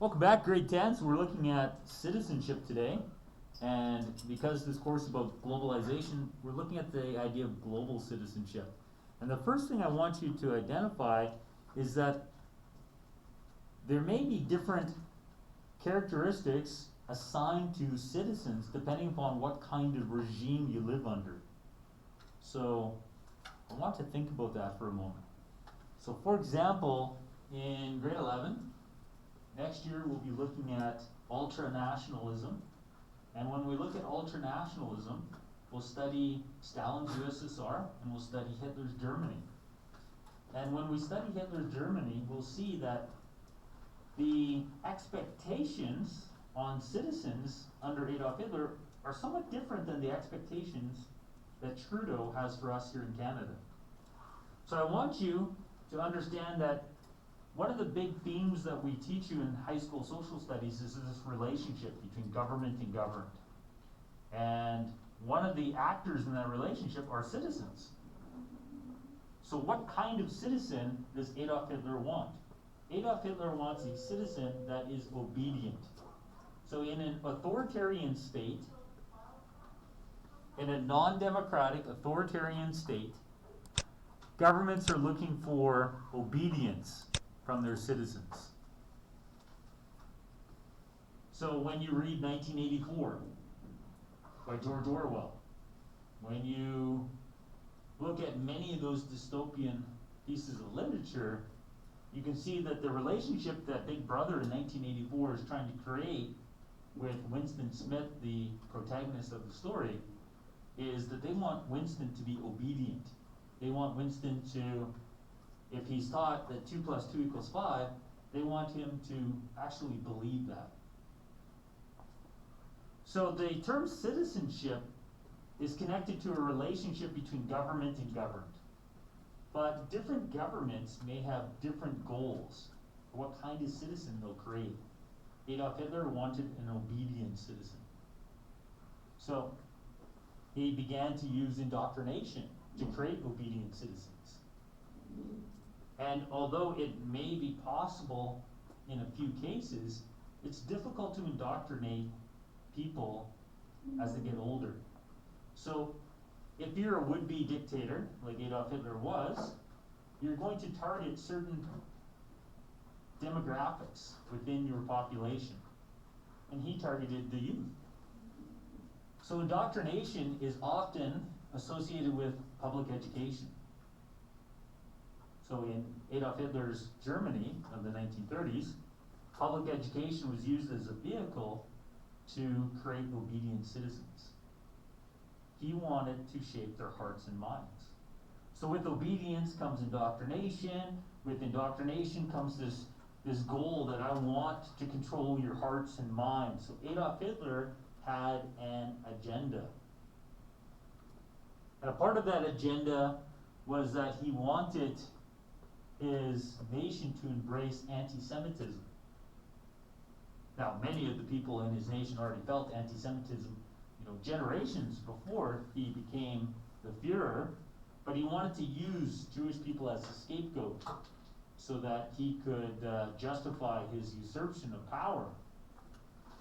Welcome back, grade 10. So we're looking at citizenship today. And because this course is about globalization, we're looking at the idea of global citizenship. And the first thing I want you to identify is that there may be different characteristics assigned to citizens depending upon what kind of regime you live under. So I want to think about that for a moment. So for example, in grade 11, next year we'll be looking at ultranationalism. And when we look at ultranationalism, we'll study Stalin's USSR and we'll study Hitler's Germany. And when we study Hitler's Germany, we'll see that the expectations on citizens under Adolf Hitler are somewhat different than the expectations that Trudeau has for us here in Canada. So I want you to understand that one of the big themes that we teach you in high school social studies is this relationship between government and governed. And one of the actors in that relationship are citizens. So what kind of citizen does Adolf Hitler want? Adolf Hitler wants a citizen that is obedient. So in an authoritarian state, in a non-democratic authoritarian state, governments are looking for obedience from their citizens. So when you read 1984 by George Orwell, when you look at many of those dystopian pieces of literature, you can see that the relationship that Big Brother in 1984 is trying to create with Winston Smith, the protagonist of the story, is that they want Winston to be obedient. They want Winston to, if he's taught that 2 + 2 = 5, they want him to actually believe that. So the term citizenship is connected to a relationship between government and governed. But different governments may have different goals for what kind of citizen they'll create. Adolf Hitler wanted an obedient citizen. So he began to use indoctrination to create obedient citizens. And although it may be possible in a few cases, it's difficult to indoctrinate people as they get older. So if you're a would-be dictator, like Adolf Hitler was, you're going to target certain demographics within your population. And he targeted the youth. So indoctrination is often associated with public education. So in Adolf Hitler's Germany of the 1930s, public education was used as a vehicle to create obedient citizens. He wanted to shape their hearts and minds. So with obedience comes indoctrination. With indoctrination comes this goal that I want to control your hearts and minds. So Adolf Hitler had an agenda. And a part of that agenda was that he wanted his nation to embrace anti-Semitism. Now, many of the people in his nation already felt anti-Semitism, generations before he became the Führer, but he wanted to use Jewish people as a scapegoat so that he could justify his usurpation of power.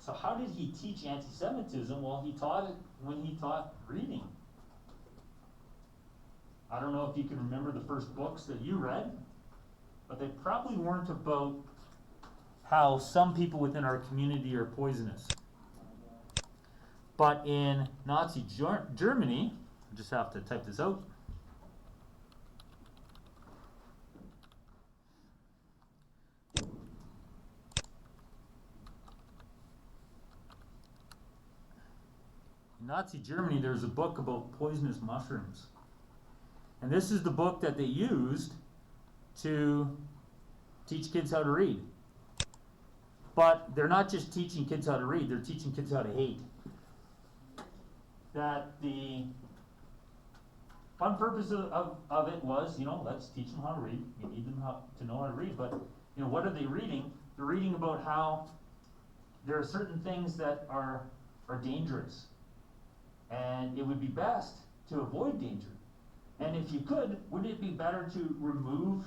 So how did he teach anti-Semitism? Well, he taught it when he taught reading. I don't know if you can remember the first books that you read, but they probably weren't about how some people within our community are poisonous. But in Nazi Germany, I just have to type this out. In Nazi Germany, there's a book about poisonous mushrooms. And this is the book that they used to teach kids how to read. But they're not just teaching kids how to read, they're teaching kids how to hate. That the fun purpose of it was, let's teach them how to read. We need them to know how to read. But, what are they reading? They're reading about how there are certain things that are dangerous. And it would be best to avoid danger. And if you could, wouldn't it be better to remove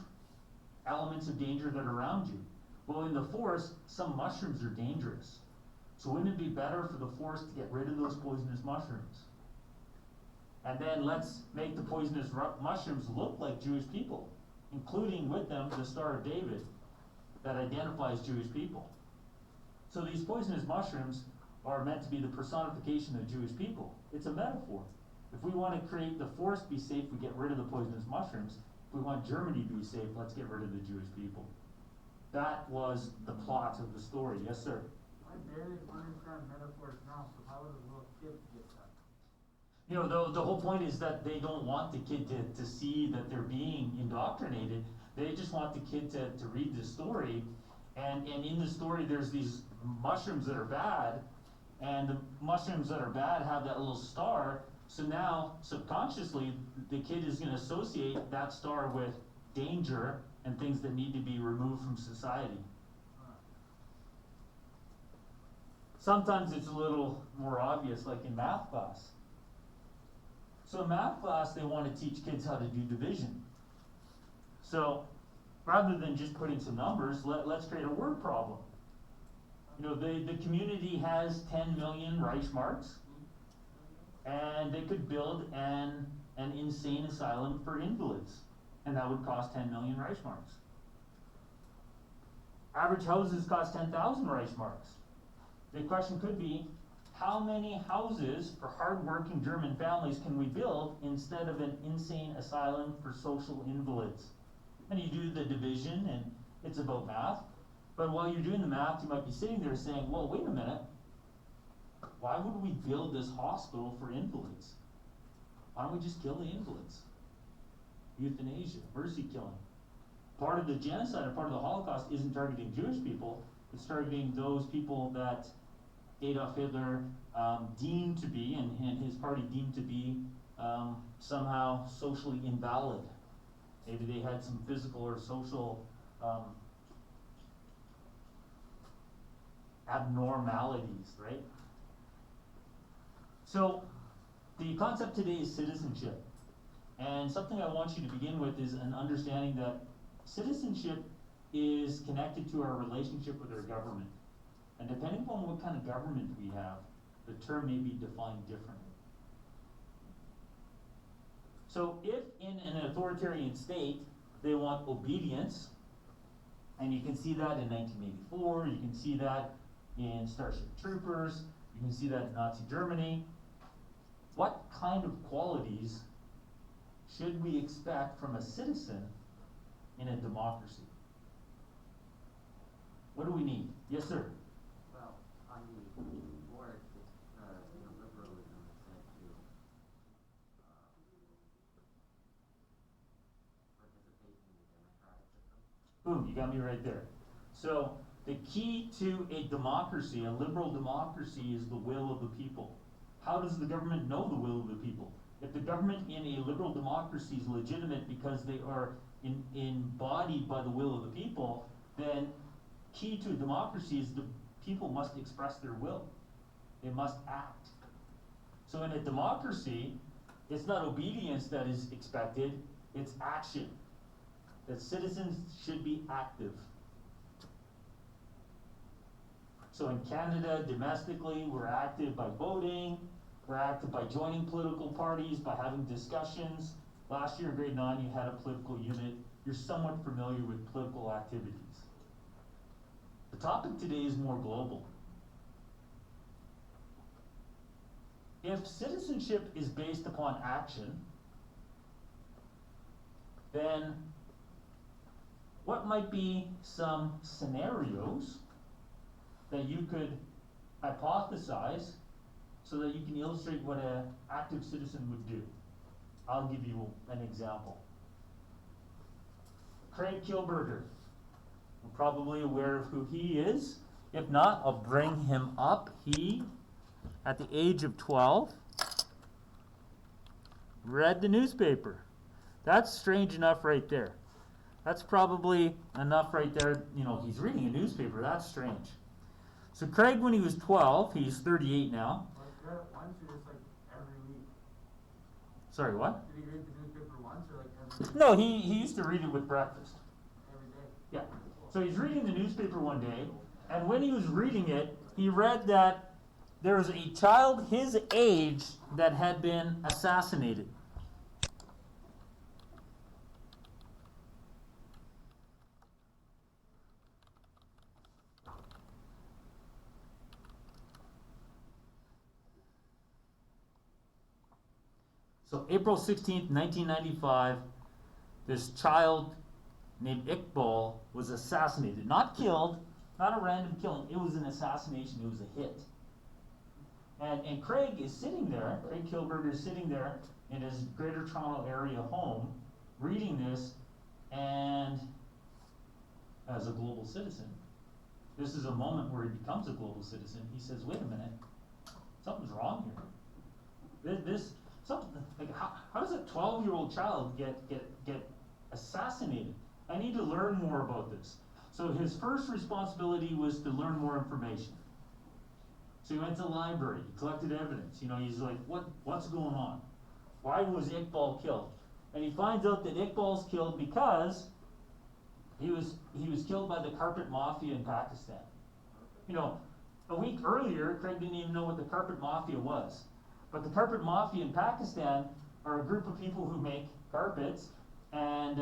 elements of danger that are around you? Well, in the forest, some mushrooms are dangerous. So wouldn't it be better for the forest to get rid of those poisonous mushrooms? And then let's make the poisonous mushrooms look like Jewish people, including with them the Star of David that identifies Jewish people. So these poisonous mushrooms are meant to be the personification of Jewish people. It's a metaphor. If we want to create the forest be safe, we get rid of the poisonous mushrooms. If we want Germany to be safe, let's get rid of the Jewish people. That was the plot of the story. Yes, sir? I barely understand metaphors now, so how would a little kid get that? You know, the whole point is that they don't want the kid to see that they're being indoctrinated. They just want the kid to read the story. And in the story, there's these mushrooms that are bad. And the mushrooms that are bad have that little star. So now, subconsciously, the kid is going to associate that star with danger and things that need to be removed from society. Sometimes it's a little more obvious, like in math class. So in math class, they want to teach kids how to do division. So rather than just putting some numbers, let's create a word problem. You know, the community has 10 million Reichsmarks, and they could build an insane asylum for invalids, and that would cost 10 million Reichsmarks. Average houses cost 10,000 Reichsmarks. The question could be, how many houses for hardworking German families can we build instead of an insane asylum for social invalids? And you do the division, and it's about math. But while you're doing the math, you might be sitting there saying, well, wait a minute. Why would we build this hospital for invalids? Why don't we just kill the invalids? Euthanasia, mercy killing. Part of the genocide, or part of the Holocaust, isn't targeting Jewish people. It's targeting those people that Adolf Hitler deemed to be, and his party deemed to be, somehow socially invalid. Maybe they had some physical or social abnormalities, right? So the concept today is citizenship. And something I want you to begin with is an understanding that citizenship is connected to our relationship with our government. And depending upon what kind of government we have, the term may be defined differently. So if in an authoritarian state, they want obedience, and you can see that in 1984, you can see that in Starship Troopers, you can see that in Nazi Germany. What kind of qualities should we expect from a citizen in a democracy? What do we need? Yes, sir? Well, on the board, liberalism is said to participate in the democratic system. Boom, you got me right there. So the key to a democracy, a liberal democracy, is the will of the people. How does the government know the will of the people? If the government in a liberal democracy is legitimate because they are embodied by the will of the people, then key to a democracy is the people must express their will. They must act. So in a democracy, it's not obedience that is expected, it's action. That citizens should be active. So in Canada, domestically, we're active by voting, we're active by joining political parties, by having discussions. Last year in grade 9, you had a political unit. You're somewhat familiar with political activities. The topic today is more global. If citizenship is based upon action, then what might be some scenarios that you could hypothesize so that you can illustrate what an active citizen would do? I'll give you an example. Craig Kilberger. You're probably aware of who he is. If not, I'll bring him up. He, at the age of 12, read the newspaper. That's strange enough right there. That's probably enough right there. You know, he's reading a newspaper. That's strange. So Craig, when he was 12, he's 38 now. Like once or just like every week? Sorry, what? Did he read the newspaper once or like every week? No, he used to read it with breakfast. Every day? Yeah. So he's reading the newspaper one day, and when he was reading it, he read that there was a child his age that had been assassinated. So April 16th, 1995, this child named Iqbal was assassinated. Not killed, not a random killing. It was an assassination. It was a hit. And Craig is sitting there, Craig Kilberger is sitting there in his Greater Toronto Area home, reading this, and as a global citizen, this is a moment where he becomes a global citizen. He says, wait a minute, something's wrong here. Something, like, how does a 12-year-old child get assassinated? I need to learn more about this. So his first responsibility was to learn more information. So he went to the library, he collected evidence. He's like, what's going on? Why was Iqbal killed? And he finds out that Iqbal's killed because he was killed by the carpet mafia in Pakistan. A week earlier, Craig didn't even know what the carpet mafia was. But the carpet mafia in Pakistan are a group of people who make carpets, and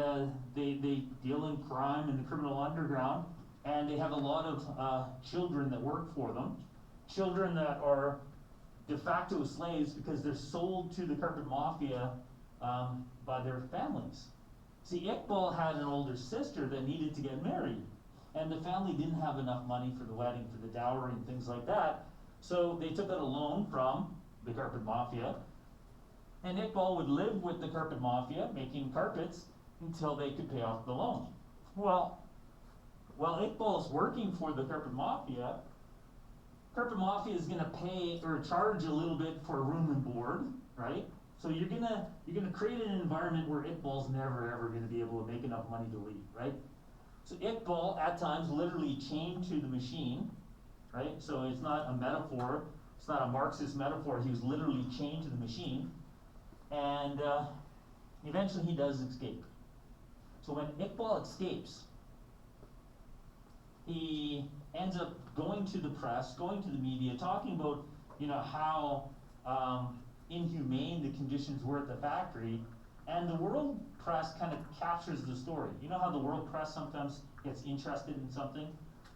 they deal in crime in the criminal underground, and they have a lot of children that work for them. Children that are de facto slaves because they're sold to the carpet mafia by their families. See, Iqbal had an older sister that needed to get married, and the family didn't have enough money for the wedding, for the dowry and things like that, so they took out a loan from the carpet mafia, and Iqbal would live with the carpet mafia making carpets until they could pay off the loan. Well, while Iqbal's working for the carpet mafia is going to pay or charge a little bit for room and board, right? So you're gonna create an environment where Iqbal's never ever going to be able to make enough money to leave, right? So Iqbal at times literally chained to the machine, right? So it's not a metaphor, it's not a Marxist metaphor. He was literally chained to the machine, and eventually he does escape. So when Iqbal escapes, he ends up going to the press, going to the media, talking about how inhumane the conditions were at the factory, and the world press kind of captures the story. You know how the world press sometimes gets interested in something?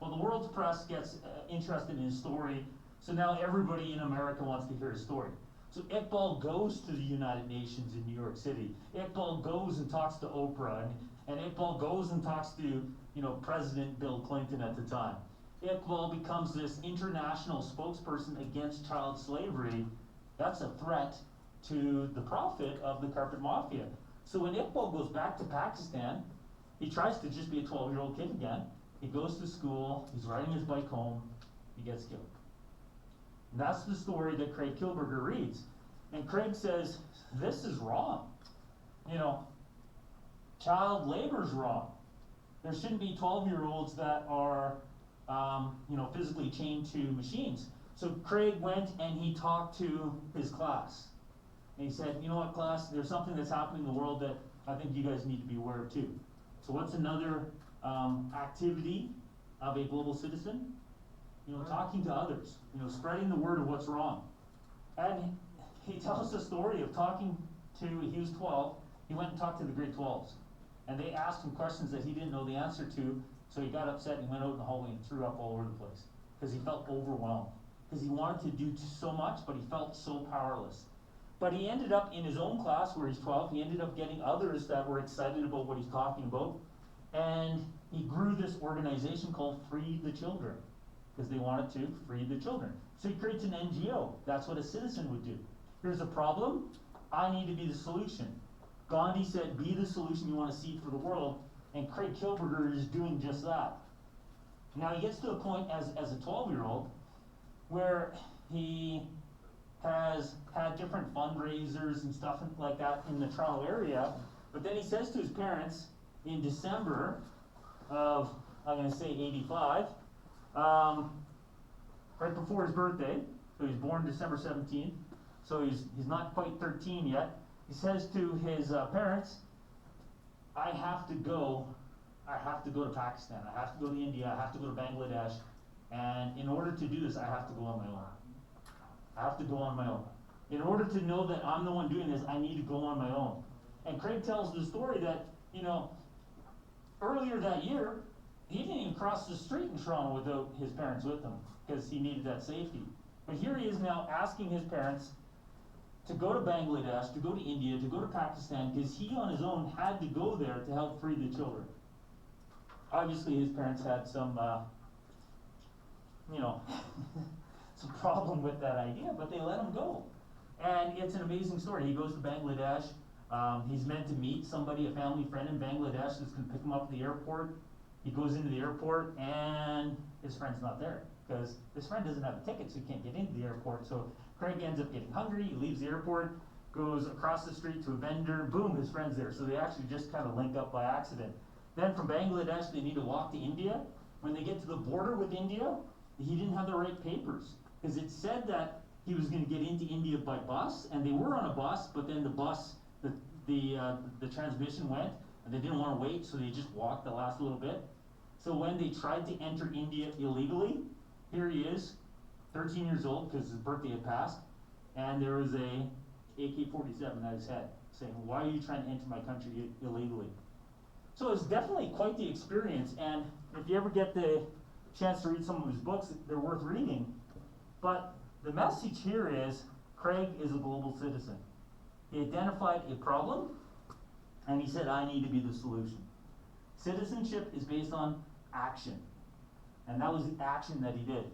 Well, the world's press gets interested in a story, so now everybody in America wants to hear his story. So Iqbal goes to the United Nations in New York City. Iqbal goes and talks to Oprah, and Iqbal goes and talks to President Bill Clinton at the time. Iqbal becomes this international spokesperson against child slavery. That's a threat to the profit of the carpet mafia. So when Iqbal goes back to Pakistan, he tries to just be a 12-year-old kid again. He goes to school, he's riding his bike home, he gets killed. And that's the story that Craig Kilberger reads. And Craig says, this is wrong. Child labor's wrong. There shouldn't be 12-year-olds that are physically chained to machines. So Craig went and he talked to his class. And he said, you know what, class, there's something that's happening in the world that I think you guys need to be aware of too. So what's another activity of a global citizen? Talking to others, spreading the word of what's wrong. And he tells the story of talking to, he was 12, he went and talked to the grade 12s. And they asked him questions that he didn't know the answer to, so he got upset and he went out in the hallway and threw up all over the place. Because he felt overwhelmed. Because he wanted to do so much, but he felt so powerless. But he ended up in his own class where he's 12, he ended up getting others that were excited about what he's talking about. And he grew this organization called Free the Children. Because they wanted to free the children. So he creates an NGO. That's what a citizen would do. Here's a problem, I need to be the solution. Gandhi said, be the solution you want to see for the world, and Craig Kilberger is doing just that. Now he gets to a point as a 12-year-old where he has had different fundraisers and stuff like that in the Toronto area, but then he says to his parents in December of, I'm going to say 85, right before his birthday, so he's born December 17th, so he's not quite 13 yet. He says to his parents, I have to go I have to go to Pakistan, I have to go to India, I have to go to Bangladesh, and in order to do this, I have to go on my own. I have to go on my own. In order to know that I'm the one doing this, I need to go on my own. And Craig tells the story that, earlier that year, he didn't even cross the street in Toronto without his parents with him, because he needed that safety. But here he is now asking his parents to go to Bangladesh, to go to India, to go to Pakistan, because he on his own had to go there to help free the children. Obviously his parents had some, some problem with that idea, but they let him go. And it's an amazing story. He goes to Bangladesh. He's meant to meet somebody, a family friend in Bangladesh that's going to pick him up at the airport. He goes into the airport and his friend's not there because his friend doesn't have a ticket, so he can't get into the airport. So Craig ends up getting hungry. He leaves the airport, goes across the street to a vendor. Boom, his friend's there. So they actually just kind of link up by accident. Then from Bangladesh, they need to walk to India. When they get to the border with India, he didn't have the right papers because it said that he was going to get into India by bus, and they were on a bus, but then the bus, the transmission went, and they didn't want to wait, so they just walked the last little bit. So when they tried to enter India illegally, here he is, 13 years old, because his birthday had passed, and there was a AK-47 at his head, saying, "Why are you trying to enter my country illegally?" So it's definitely quite the experience, and if you ever get the chance to read some of his books, they're worth reading. But the message here is, Craig is a global citizen. He identified a problem, and he said, I need to be the solution. Citizenship is based on action, and that was the action that he did.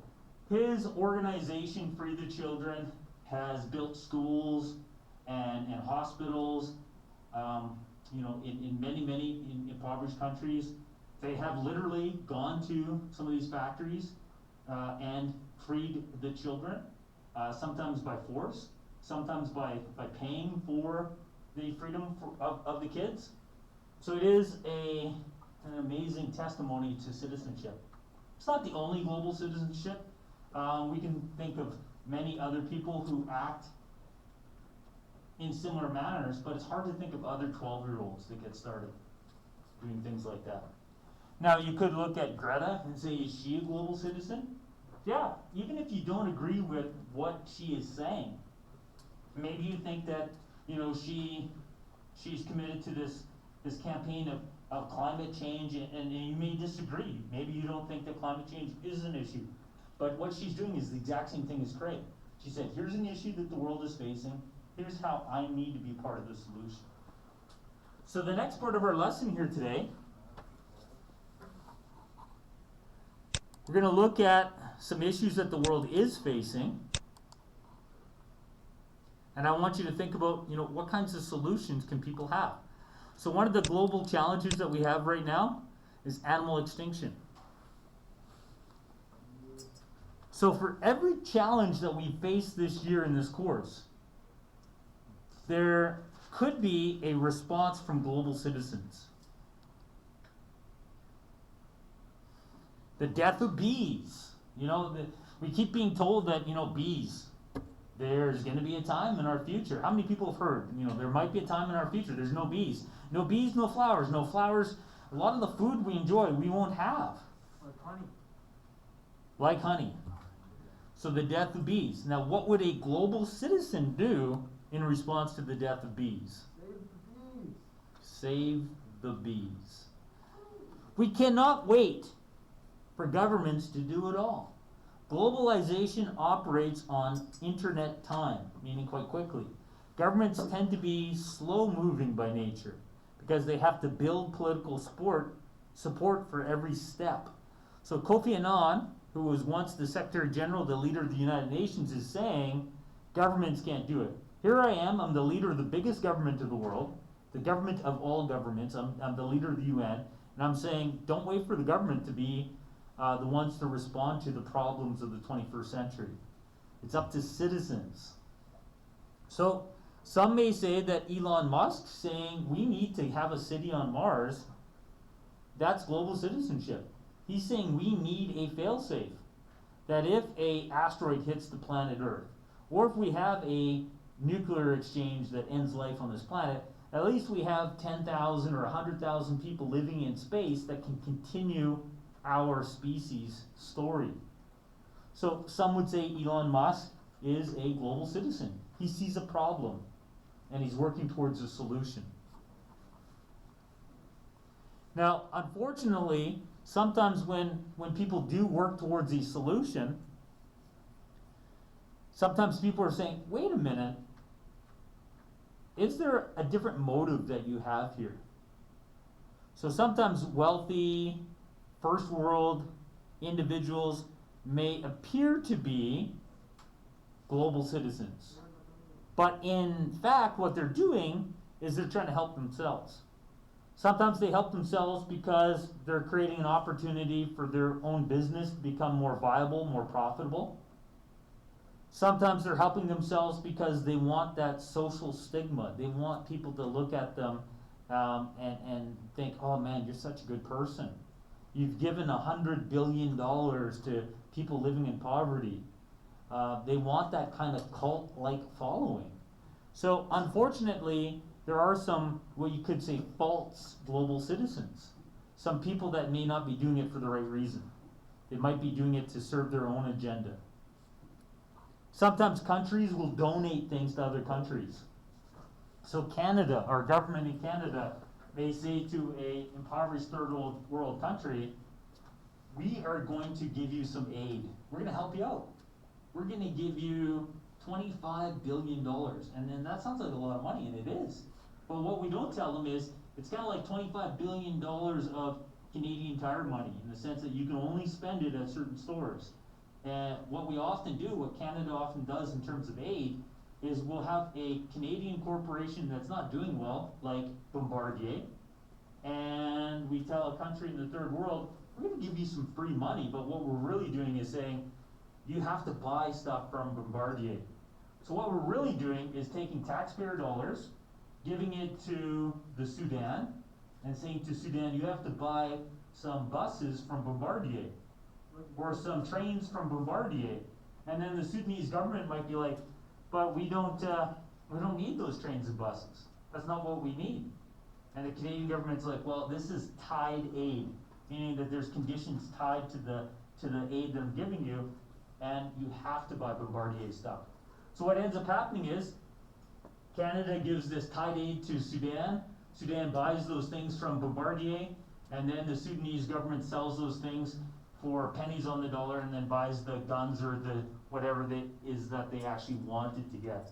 His organization, Free the Children, has built schools and hospitals, in many impoverished countries. They have literally gone to some of these factories and freed the children, sometimes by force, sometimes by paying for the freedom of the kids. So it is an amazing testimony to citizenship. It's not the only global citizenship. We can think of many other people who act in similar manners, but it's hard to think of other 12-year-olds that get started doing things like that. Now, you could look at Greta and say, is she a global citizen? Yeah, even if you don't agree with what she is saying. Maybe you think that, she's committed to this campaign of climate change, and you may disagree. Maybe you don't think that climate change is an issue. But what she's doing is the exact same thing as Craig. She said, here's an issue that the world is facing. Here's how I need to be part of the solution. So the next part of our lesson here today, we're going to look at some issues that the world is facing. And I want you to think about, what kinds of solutions can people have? So one of the global challenges that we have right now is animal extinction. So for every challenge that we face this year in this course, there could be a response from global citizens. The death of bees. We keep being told that, bees, there's going to be a time in our future. How many people have heard, there might be a time in our future, there's no bees. No bees, no flowers. No flowers. A lot of the food we enjoy, we won't have. Like honey. Like honey. So the death of bees. Now, what would a global citizen do in response to the death of bees? Save the bees. Save the bees. We cannot wait for governments to do it all. Globalization operates on internet time, meaning quite quickly. Governments tend to be slow-moving by nature because they have to build political support for every step. So Kofi Annan, who was once the Secretary General, the leader of the United Nations, is saying governments can't do it. Here I am, I'm the leader of the biggest government of the world, the government of all governments, I'm the leader of the UN, and I'm saying don't wait for the government to be the ones to respond to the problems of the 21st century. It's up to citizens. So some may say that Elon Musk saying we need to have a city on Mars, that's global citizenship. He's saying we need a failsafe. That if an asteroid hits the planet Earth, or if we have a nuclear exchange that ends life on this planet, at least we have 10,000 or 100,000 people living in space that can continue our species' story. So some would say Elon Musk is a global citizen. He sees a problem and he's working towards a solution. Now, unfortunately, sometimes when people do work towards a solution, sometimes people are saying, wait a minute, is there a different motive that you have here? So sometimes wealthy, first world individuals may appear to be global citizens. But in fact, what they're doing is they're trying to help themselves. Sometimes they help themselves because they're creating an opportunity for their own business to become more viable, more profitable. Sometimes they're helping themselves because they want that social stigma. They want people to look at them and think, oh man, you're such a good person. You've given $100 billion to people living in poverty. They want that kind of cult-like following. So unfortunately, there are some, what you could say, false global citizens. Some people that may not be doing it for the right reason. They might be doing it to serve their own agenda. Sometimes countries will donate things to other countries. So Canada, our government in Canada, may say to a impoverished third world country, we are going to give you some aid. We're going to help you out. We're going to give you $25 billion. And then that sounds like a lot of money, and it is. But what we don't tell them is, it's kind of like $25 billion of Canadian Tire money, in the sense that you can only spend it at certain stores. And what we often do, what Canada often does in terms of aid, is we'll have a Canadian corporation that's not doing well, like Bombardier, and we tell a country in the third world, we're going to give you some free money, but what we're really doing is saying, you have to buy stuff from Bombardier. So what we're really doing is taking taxpayer dollars, giving it to the Sudan, and saying to Sudan, you have to buy some buses from Bombardier, or some trains from Bombardier. And then the Sudanese government might be like, but we don't need those trains and buses. That's not what we need. And the Canadian government's like, well, this is tied aid, meaning that there's conditions tied to the aid that I'm giving you, and you have to buy Bombardier stuff. So what ends up happening is, Canada gives this tied aid to Sudan. Sudan buys those things from Bombardier, and then the Sudanese government sells those things for pennies on the dollar, and then buys the guns or the whatever that is that they actually wanted to get.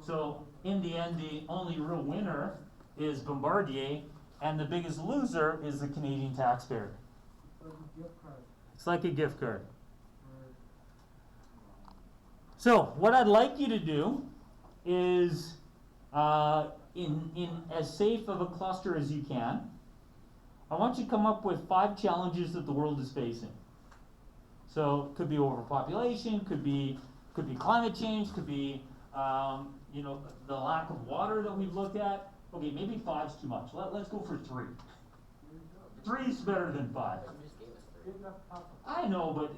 So in the end, the only real winner is Bombardier, and the biggest loser is the Canadian taxpayer. It's like a gift card. So what I'd like you to do is, in as safe of a cluster as you can, I want you to come up with 5 challenges that the world is facing. So it could be overpopulation, could be climate change, could be the lack of water that we've looked at. Okay, maybe 5's too much. Let's go for 3. 3's better than 5. I know, but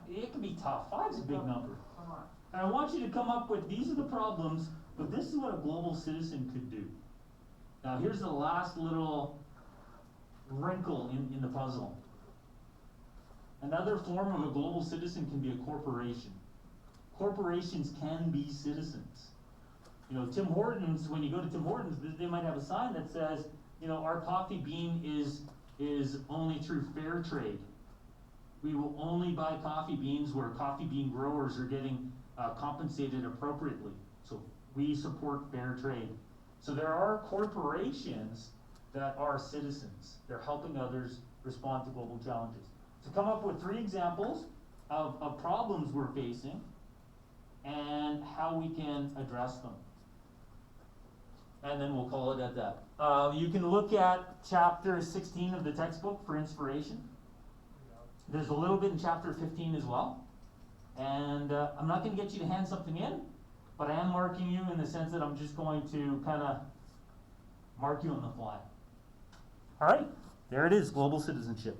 it can be tough. 5's a big number. And I want you to come up with, these are the problems, but this is what a global citizen could do. Now here's the last little wrinkle in the puzzle. Another form of a global citizen can be a corporation. Corporations can be citizens. Tim Hortons, when you go to Tim Hortons, they might have a sign that says, our coffee bean is only through fair trade. We will only buy coffee beans where coffee bean growers are getting compensated appropriately. So we support fair trade. So there are corporations that are citizens. They're helping others respond to global challenges. So come up with 3 examples of problems we're facing and how we can address them. And then we'll call it at that. You can look at chapter 16 of the textbook for inspiration. There's a little bit in chapter 15 as well. And I'm not going to get you to hand something in, but I am marking you in the sense that I'm just going to kind of mark you on the fly. All right, there it is, global citizenship.